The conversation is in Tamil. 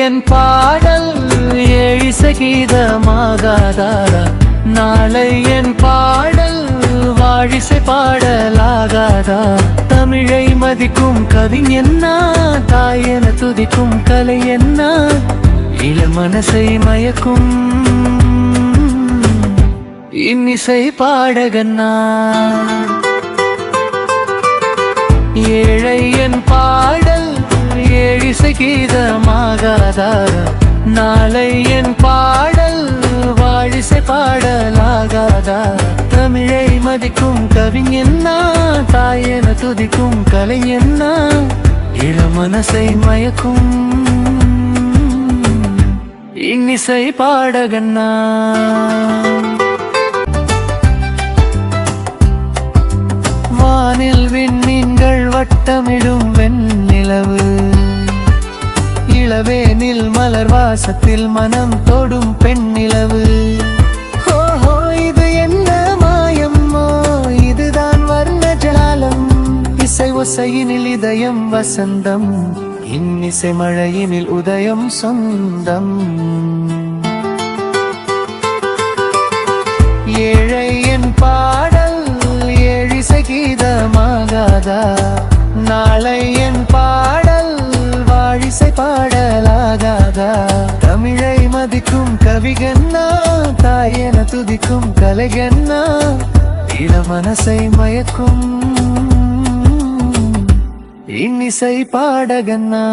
என் பாடல் ஏழிசை கீதமாகாதா நாளை என் பாடல் வாழிசை பாடலாகாதா தமிழை மதிக்கும் கவிஞன்னா தாய் என துதிக்கும் கலை என்ன இளம் மனசை மயக்கும் இன்னிசை பாடகன்னா ஏழை என் பாடல் ஏழிசை கீதமாகாதா நாளை என் பாடல் வாழிசை பாடலாகாதா தமிழை மதிக்கும் கவிஞன்னா தாய் என துதிக்கும் கலை என்ன இளம் மனசை மயக்கும் இன்னிசை பாடகன்னா வானில் விண்மீன்கள் வட்டமிடும் வெண்ணிலவு இளவேனில் மலர் வாசத்தில் மனம் தொடும் பெண்ணிலவு ஓஹோ இது என்ன மாயம்மோ இதுதான் வர்ண ஜாலம் இசை ஒசையினில் இதயம் வசந்தம் இன்னிசை மழையினில் உதயம் சொந்தம் ஏழை என் பாடல் ஏழிசை கீதமாகாதா நாளை என் பாடல் வாழிசை பாடலாகாதா தமிழை மதிக்கும் கவிகன்னா தாய் என துதிக்கும் கலைகன்னா இளம் மனசை மயக்கும் இன்னிசை பாடகன்னா